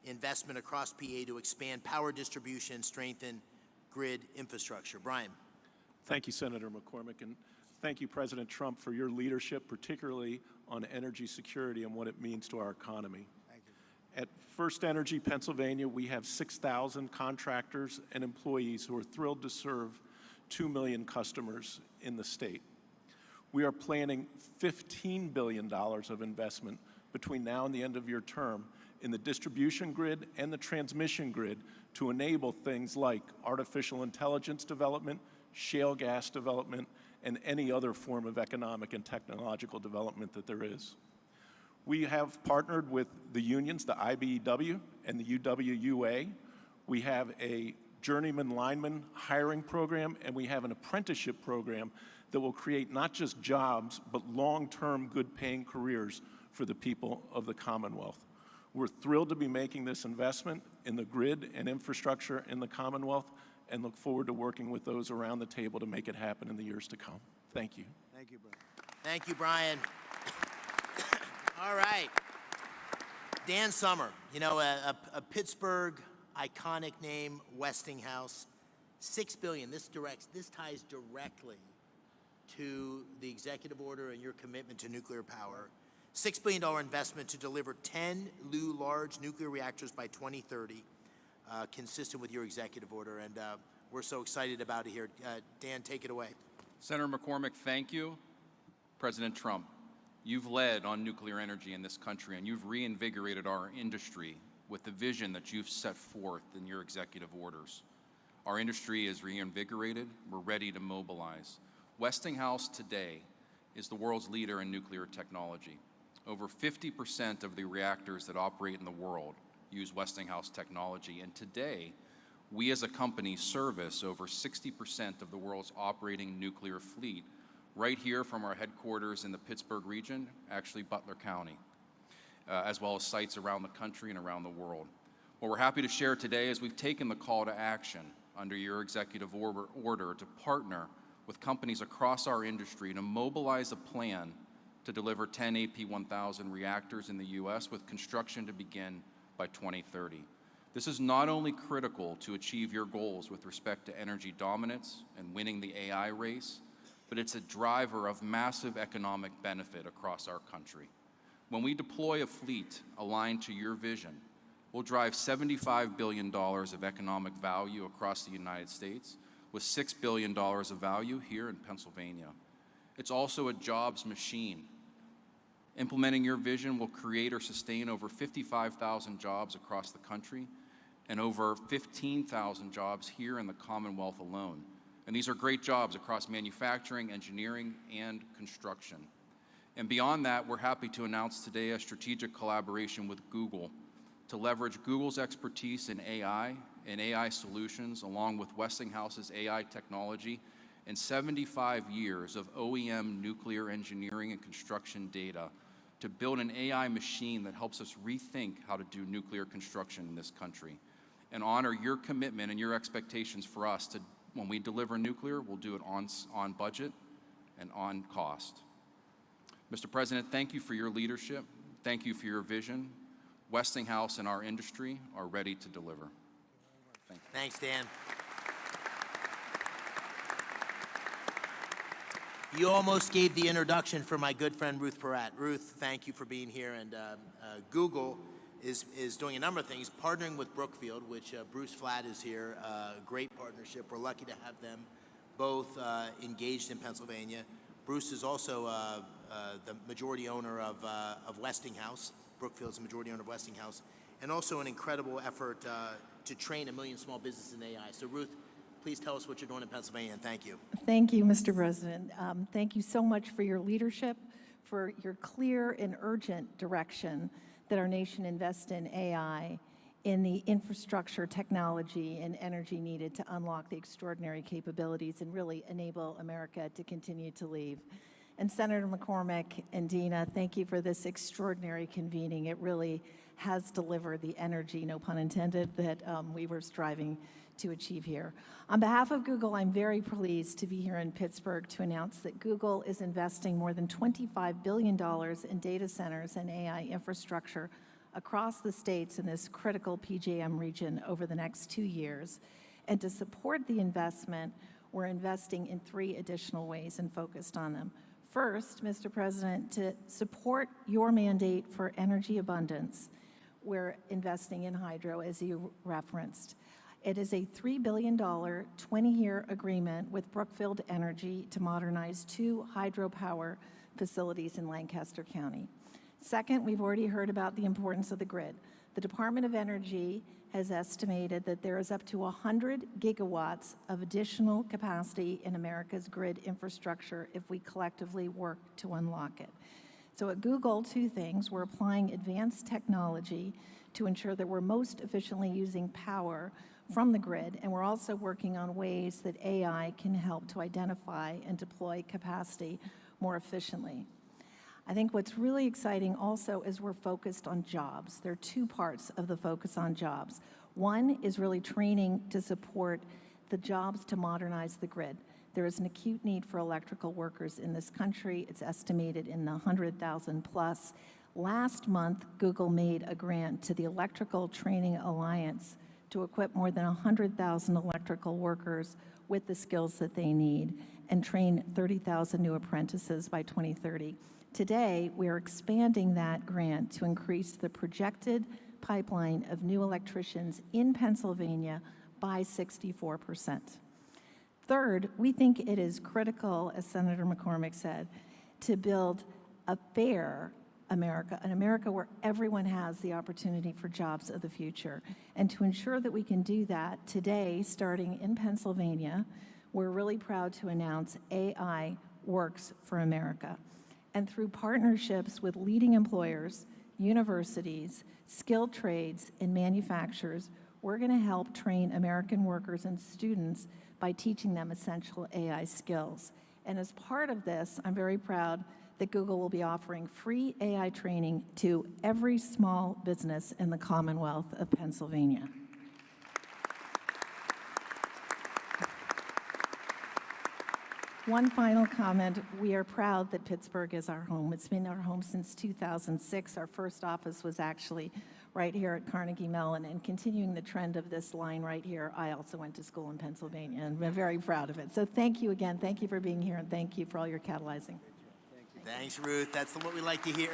investment across PA to expand power distribution and strengthen grid infrastructure. Brian. Thank you, Senator McCormick, and thank you, President Trump, for your leadership, particularly on energy security and what it means to our economy. Thank you. At First Energy Pennsylvania, we have 6,000 contractors and employees who are thrilled to serve 2 million customers in the state. We are planning $15 billion of investment between now and the end of your term in the distribution grid and the transmission grid to enable things like artificial intelligence development, shale gas development, and any other form of economic and technological development that there is. We have partnered with the unions, the IBEW and the UWUA. We have a journeyman lineman hiring program, and we have an apprenticeship program that will create not just jobs, but long-term good-paying careers for the people of the Commonwealth. We're thrilled to be making this investment in the grid and infrastructure in the Commonwealth and look forward to working with those around the table to make it happen in the years to come. Thank you. Thank you, Brian. Thank you, Brian. All right. Dan Summer, you know, a Pittsburgh iconic name, Westinghouse. $6 billion. This ties directly to the executive order and your commitment to nuclear power. $6 billion investment to deliver 10 new large nuclear reactors by 2030, consistent with your executive order. And we're so excited about it here. Dan, take it away. Senator McCormick, thank you. President Trump, you've led on nuclear energy in this country, and you've reinvigorated our industry with the vision that you've set forth in your executive orders. Our industry is reinvigorated. We're ready to mobilize. Westinghouse today is the world's leader in nuclear technology. Over 50% of the reactors that operate in the world use Westinghouse technology, and today, we as a company service over 60% of the world's operating nuclear fleet right here from our headquarters in the Pittsburgh region, actually Butler County, as well as sites around the country and around the world. What we're happy to share today is we've taken the call to action under your executive order to partner with companies across our industry to mobilize a plan to deliver 10 AP1000 reactors in the U.S. with construction to begin by 2030. This is not only critical to achieve your goals with respect to energy dominance and winning the AI race, but it's a driver of massive economic benefit across our country. When we deploy a fleet aligned to your vision, we'll drive $75 billion of economic value across the United States, with $6 billion of value here in Pennsylvania. It's also a jobs machine. Implementing your vision will create or sustain over 55,000 jobs across the country and over 15,000 jobs here in the Commonwealth alone. And these are great jobs across manufacturing, engineering, and construction. And beyond that, we're happy to announce today a strategic collaboration with Google to leverage Google's expertise in AI and AI solutions, along with Westinghouse's AI technology and 75 years of OEM nuclear engineering and construction data to build an AI machine that helps us rethink how to do nuclear construction in this country and honor your commitment and your expectations for us to, when we deliver nuclear, we'll do it on budget and on cost. Mr. President, thank you for your leadership. Thank you for your vision. Westinghouse and our industry are ready to deliver. Thank you. Thanks, Dan. You almost gave the introduction for my good friend Ruth Peratt. Ruth, thank you for being here. And Google is doing a number of things, partnering with Brookfield, which Bruce Flatt is here, great partnership. We're lucky to have them both engaged in Pennsylvania. Bruce is also the majority owner of Westinghouse. Brookfield's the majority owner of Westinghouse, and also an incredible effort to train 1 million small businesses in AI. So Ruth, please tell us what you're doing in Pennsylvania, and thank you. Thank you, Mr. President. Thank you so much for your leadership, for your clear and urgent direction that our nation invest in AI, in the infrastructure, technology, and energy needed to unlock the extraordinary capabilities and really enable America to continue to lead. And Senator McCormick and Dina, thank you for this extraordinary convening. It really has delivered the energy, no pun intended, that we were striving to achieve here. On behalf of Google, I'm very pleased to be here in Pittsburgh to announce that Google is investing more than $25 billion in data centers and AI infrastructure across the states in this critical PJM region over the next 2 years. And to support the investment, we're investing in 3 additional ways and focused on them. First, Mr. President, to support your mandate for energy abundance, we're investing in hydro, as you referenced. It is a $3 billion, 20-year agreement with Brookfield Energy to modernize 2 hydropower facilities in Lancaster County. Second, we've already heard about the importance of the grid. The Department of Energy has estimated that there is up to 100 gigawatts of additional capacity in America's grid infrastructure if we collectively work to unlock it. So at Google, 2 things. We're applying advanced technology to ensure that we're most efficiently using power from the grid, and we're also working on ways that AI can help to identify and deploy capacity more efficiently. I think what's really exciting also is we're focused on jobs. There are 2 parts of the focus on jobs. One is really training to support the jobs to modernize the grid. There is an acute need for electrical workers in this country. It's estimated in the 100,000 plus. Last month, Google made a grant to the Electrical Training Alliance to equip more than 100,000 electrical workers with the skills that they need and train 30,000 new apprentices by 2030. Today, we are expanding that grant to increase the projected pipeline of new electricians in Pennsylvania by 64%. Third, we think it is critical, as Senator McCormick said, to build a fair America, an America where everyone has the opportunity for jobs of the future. And to ensure that we can do that, today, starting in Pennsylvania, we're really proud to announce AI Works for America. And through partnerships with leading employers, universities, skilled trades, and manufacturers, we're going to help train American workers and students by teaching them essential AI skills. And as part of this, I'm very proud that Google will be offering free AI training to every small business in the Commonwealth of Pennsylvania. One final comment. We are proud that Pittsburgh is our home. It's been our home since 2006. Our first office was actually right here at Carnegie Mellon, and continuing the trend of this line right here, I also went to school in Pennsylvania, and we're very proud of it. So thank you again. Thank you for being here, and thank you for all your catalyzing. Thanks, Ruth. That's what we like to hear.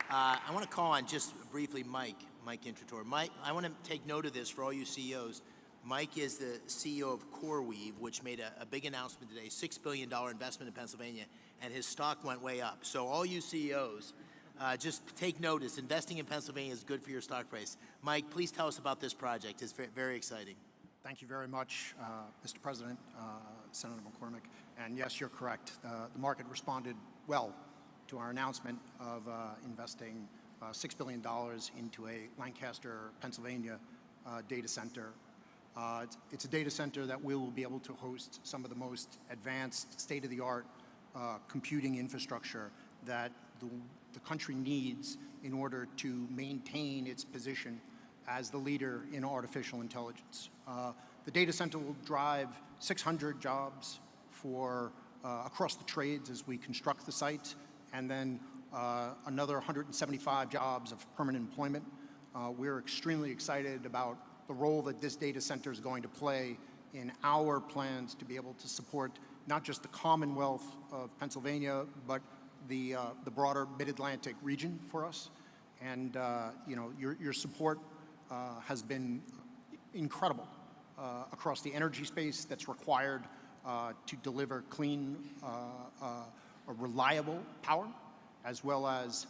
I want to call on just briefly Mike Intrator. Mike, I want to take note of this for all you CEOs. Mike is the CEO of CoreWeave, which made a big announcement today, $6 billion investment in Pennsylvania, and his stock went way up. So all you CEOs, just take notice. Investing in Pennsylvania is good for your stock price. Mike, please tell us about this project. It's very exciting. Thank you very much, Mr. President, Senator McCormick. And yes, you're correct. The market responded well to our announcement of investing $6 billion into a Lancaster, Pennsylvania data center. It's a data center that we will be able to host some of the most advanced, state-of-the-art computing infrastructure that the country needs in order to maintain its position as the leader in artificial intelligence. The data center will drive 600 jobs for across the trades as we construct the site, and then another 175 jobs of permanent employment. We're extremely excited about the role that this data center is going to play in our plans to be able to support not just the Commonwealth of Pennsylvania, but the broader Mid-Atlantic region for us. And you know, your support has been incredible across the energy space that's required to deliver clean, reliable power, as well as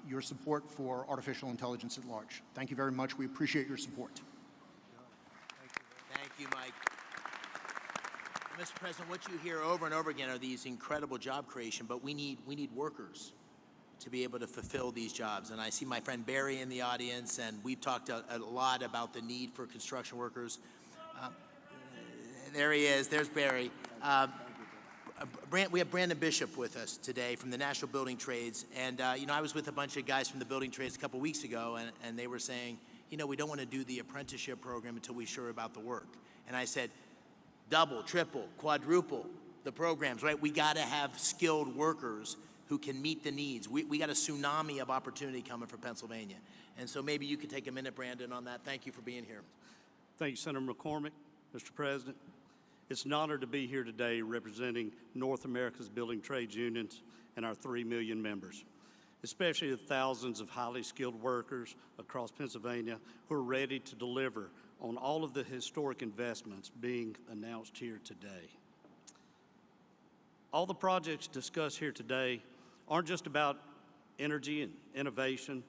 your support for artificial intelligence at large. Thank you very much. We appreciate your support. Thank you, Mike. Mr. President, what you hear over and over again are these incredible job creation, but we need workers to be able to fulfill these jobs. And I see my friend Barry in the audience, and we've talked a lot about the need for construction workers. There he is. There's Barry. We have Brandon Bishop with us today from the National Building Trades. And, you know, I was with a bunch of guys from the building trades a couple weeks ago, and they were saying, you know, we don't want to do the apprenticeship program until we're sure about the work. And I said, double, triple, quadruple the programs, right? We got to have skilled workers who can meet the needs. We got a tsunami of opportunity coming for Pennsylvania. And so maybe you could take a minute, Brandon, on that. Thank you for being here. Thank you, Senator McCormick. Mr. President, it's an honor to be here today representing North America's building trades unions and our 3 million members, especially the thousands of highly skilled workers across Pennsylvania who are ready to deliver on all of the historic investments being announced here today. All the projects discussed here today aren't just about energy and innovation,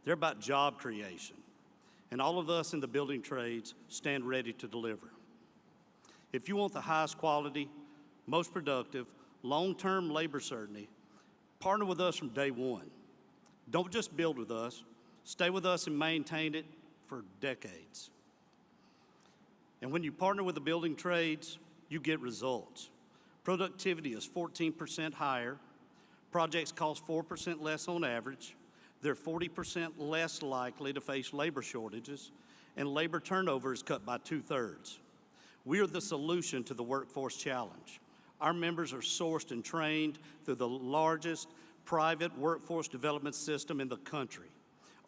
they're about job creation. And all of us in the building trades stand ready to deliver. If you want the highest quality, most productive, long-term labor certainty, partner with us from day one. Don't just build with us, stay with us and maintain it for decades. And when you partner with the building trades, you get results. Productivity is 14% higher, projects cost 4% less on average, they're 40% less likely to face labor shortages, and labor turnover is cut by 2/3. We are the solution to the workforce challenge. Our members are sourced and trained through the largest private workforce development system in the country.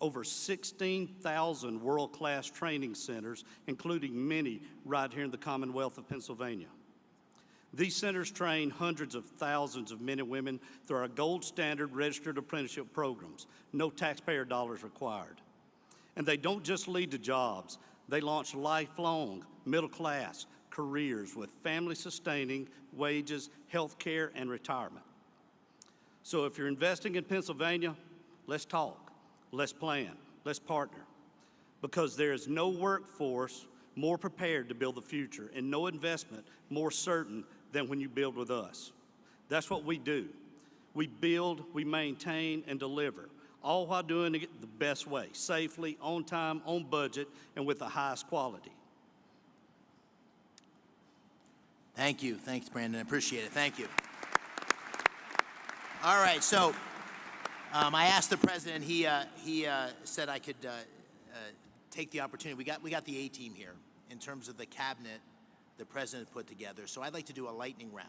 Over 16,000 world-class training centers, including many right here in the Commonwealth of Pennsylvania. These centers train hundreds of thousands of men and women through our gold standard registered apprenticeship programs, no taxpayer dollars required. And they don't just lead to jobs, They launch lifelong, middle-class careers with family-sustaining wages, health care, and retirement. So if you're investing in Pennsylvania, let's talk, let's plan, let's partner, because there is no workforce more prepared to build the future and no investment more certain than when you build with us. That's what we do. We build, we maintain, and deliver, all while doing it the best way, safely, on time, on budget, and with the highest quality. Thank you. Thanks, Brandon. I appreciate it. Thank you. All right, so I asked the president. He said I could take the opportunity. We got the A-team here in terms of the cabinet the president put together. So I'd like to do a lightning round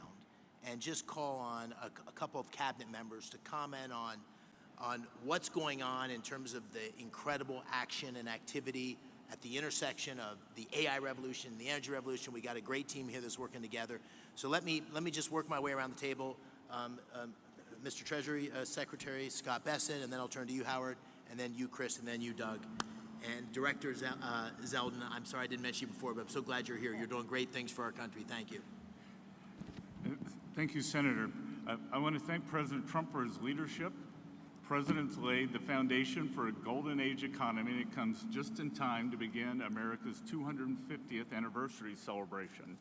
and just call on a couple of cabinet members to comment on what's going on in terms of the incredible action and activity at the intersection of the AI revolution, the energy revolution. We got a great team here that's working together. So let me just work my way around the table. Mr. Treasury Secretary Scott Bessent, and then I'll turn to you, Howard, and then you, Chris, and then you, Doug. And Director Zeldin, I'm sorry I didn't mention you before, but I'm so glad you're here. You're doing great things for our country. Thank you. Thank you, Senator. I want to thank President Trump for his leadership. The President's laid the foundation for a golden age economy, and it comes just in time to begin America's 250th anniversary celebration.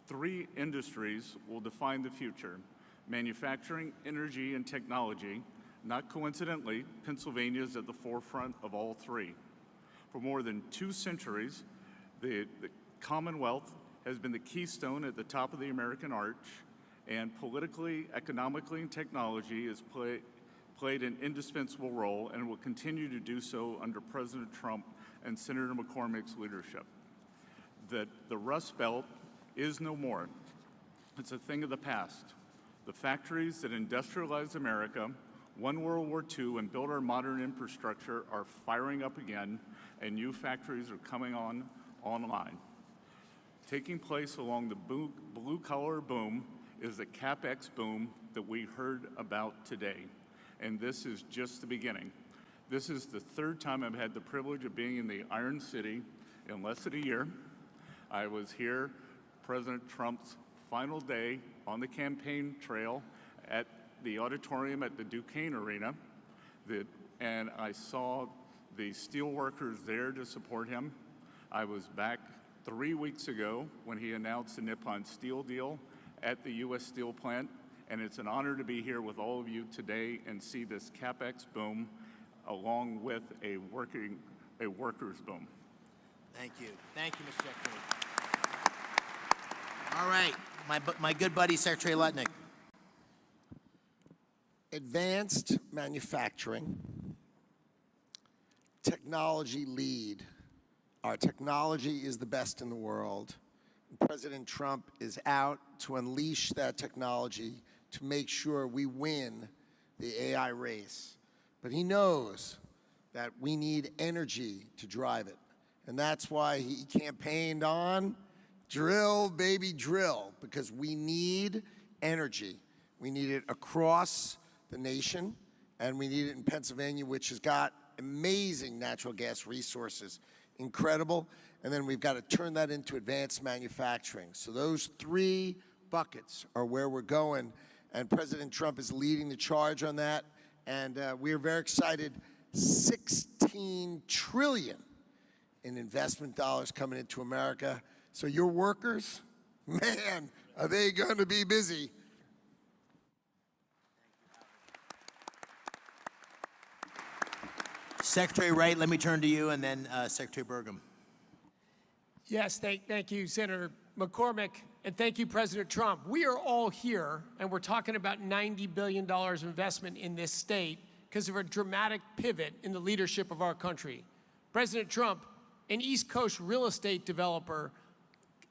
3 industries will define the future: manufacturing, energy, and technology. Not coincidentally, Pennsylvania is at the forefront of all 3. For more than 2 centuries, the Commonwealth has been the keystone at the top of the American arch, and politically, economically, and technology has played an indispensable role and will continue to do so under President Trump and Senator McCormick's leadership. The Rust Belt is no more. It's a thing of the past. The factories that industrialized America, won World War II, and built our modern infrastructure are firing up again, and new factories are coming online. Taking place along the blue-collar boom is the CapEx boom that we heard about today, and this is just the beginning. This is the 3rd time I've had the privilege of being in the Iron City in less than a year. I was here President Trump's final day on the campaign trail at the auditorium at the Duquesne Arena, and I saw the steel workers there to support him. I was back 3 weeks ago when he announced the Nippon Steel deal at the U.S. Steel plant, and it's an honor to be here with all of you today and see this CapEx boom along with a workers boom. Thank you. Thank you, Mr. Secretary. All right, my good buddy, Secretary Lutnick. Advanced manufacturing, technology lead. Our technology is the best in the world. President Trump is out to unleash that technology to make sure we win the AI race. But he knows that we need energy to drive it. And that's why he campaigned on drill, baby, drill, because we need energy. We need it across the nation, and we need it in Pennsylvania, which has got amazing natural gas resources, incredible. And then we've got to turn that into advanced manufacturing. So those 3 buckets are where we're going, and President Trump is leading the charge on that. And we are very excited. $16 trillion in investment dollars coming into America. So your workers, man, are they going to be busy? Secretary Wright, let me turn to you, and then Secretary Burgum. Yes, thank you, Senator McCormick, and thank you, President Trump. We are all here, and we're talking about $90 billion investment in this state because of a dramatic pivot in the leadership of our country. President Trump, an East Coast real estate developer,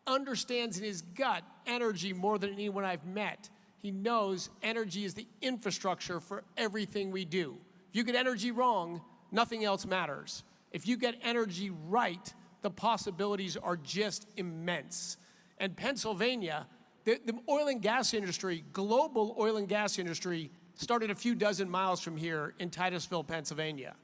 understands in his gut energy more than anyone I've met. He knows energy is the infrastructure for everything we do. If you get energy wrong, nothing else matters. If you get energy right, the possibilities are just immense. And Pennsylvania, the oil and gas industry, global oil and gas industry, started a few dozen miles from here in Titusville, Pennsylvania.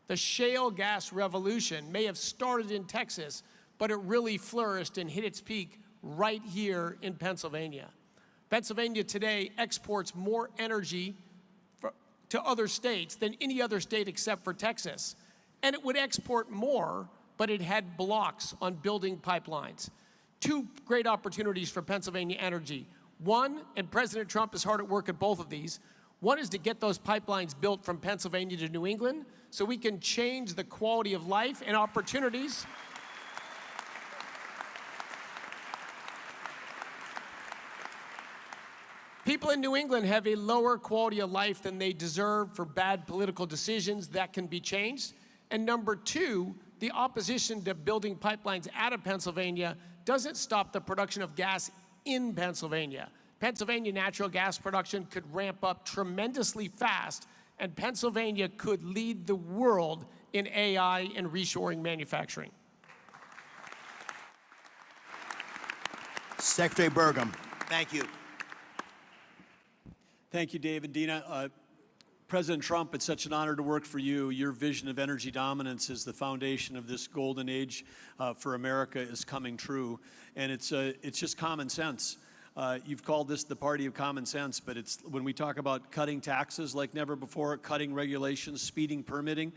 The shale gas revolution may have started in Texas, but it really flourished and hit its peak right here in Pennsylvania. Pennsylvania today exports more energy to other states than any other state except for Texas. And it would export more, but it had blocks on building pipelines. Two great opportunities for Pennsylvania energy. One, and President Trump is hard at work at both of these, one is to get those pipelines built from Pennsylvania to New England so we can change the quality of life and opportunities. People in New England have a lower quality of life than they deserve for bad political decisions. That can be changed. And number two, the opposition to building pipelines out of Pennsylvania doesn't stop the production of gas in Pennsylvania. Pennsylvania natural gas production could ramp up tremendously fast, and Pennsylvania could lead the world in AI and reshoring manufacturing. Secretary Burgum, thank you. Thank you, Dave and Dina. President Trump, it's such an honor to work for you. Your vision of energy dominance is the foundation of this golden age for America is coming true, and it's just common sense. You've called this the party of common sense, but it's when we talk about cutting taxes like never before, cutting regulations, speeding permitting,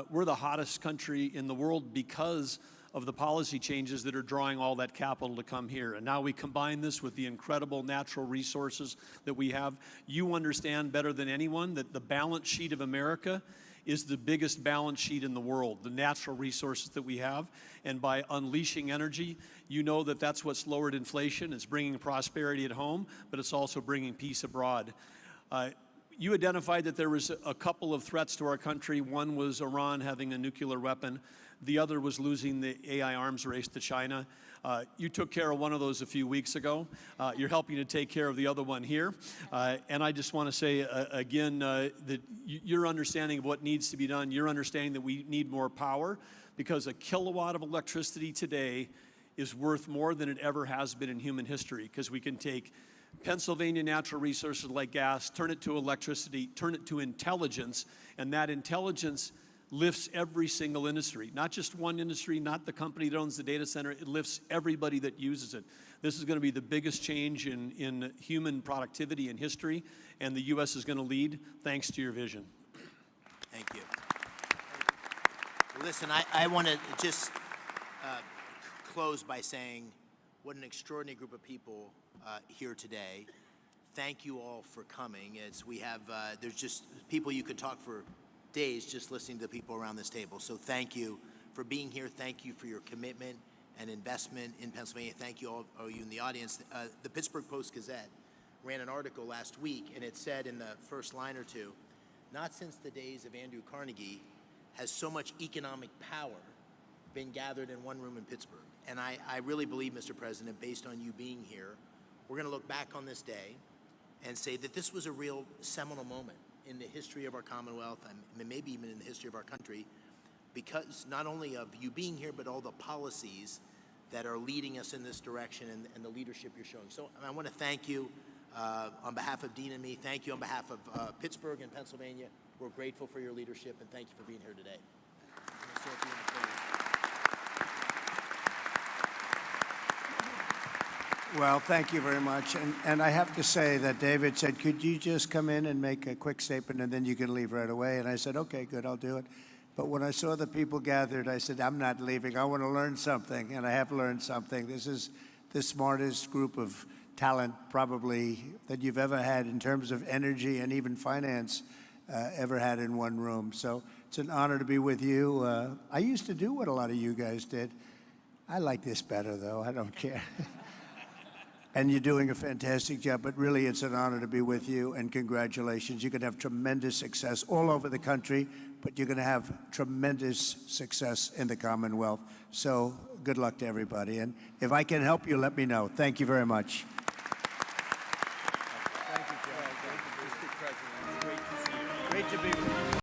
we're the hottest country in the world because of the policy changes that are drawing all that capital to come here. And now we combine this with the incredible natural resources that we have. You understand better than anyone that the balance sheet of America is the biggest balance sheet in the world, the natural resources that we have. And by unleashing energy, you know that that's what's lowered inflation. It's bringing prosperity at home, but it's also bringing peace abroad. You identified that there was a couple of threats to our country. One was Iran having a nuclear weapon. The other was losing the AI arms race to China. You took care of one of those a few weeks ago. You're helping to take care of the other one here. And I just want to say again that your understanding of what needs to be done, your understanding that we need more power, because a kilowatt of electricity today is worth more than it ever has been in human history, because we can take Pennsylvania natural resources like gas, turn it to electricity, turn it to intelligence, and that intelligence lifts every single industry, not just one industry, not the company that owns the data center. It lifts everybody that uses it. This is going to be the biggest change in human productivity in history, and the U.S. is going to lead thanks to your vision. Thank you. Listen, I want to just close by saying what an extraordinary group of people here today. Thank you all for coming. There's just people you could talk for days just listening to the people around this table. So thank you for being here. Thank you for your commitment and investment in Pennsylvania. Thank you all you in the audience. The Pittsburgh Post-Gazette ran an article last week, and it said in the first line or two, not since the days of Andrew Carnegie has so much economic power been gathered in one room in Pittsburgh. And I really believe, Mr. President, based on you being here, we're going to look back on this day and say that this was a real seminal moment in the history of our Commonwealth, and maybe even in the history of our country, because not only of you being here, but all the policies that are leading us in this direction and the leadership you're showing. So I want to thank you on behalf of Dean and me. Thank you on behalf of Pittsburgh and Pennsylvania. We're grateful for your leadership, and thank you for being here today. Well, thank you very much. And I have to say that David said, could you just come in and make a quick statement and then you can leave right away? And I said, okay, good, I'll do it. But when I saw the people gathered, I said, I'm not leaving. I want to learn something, and I have learned something. This is the smartest group of talent probably that you've ever had in terms of energy and even finance ever had in one room. So it's an honor to be with you. I used to do what a lot of you guys did. I like this better, though. I don't care. And you're doing a fantastic job, but really it's an honor to be with you, and congratulations. You're going to have tremendous success all over the country, but you're going to have tremendous success in the Commonwealth. So good luck to everybody. And if I can help you, let me know. Thank you very much. Thank you, Joe. Great to be with you. Great to be with you.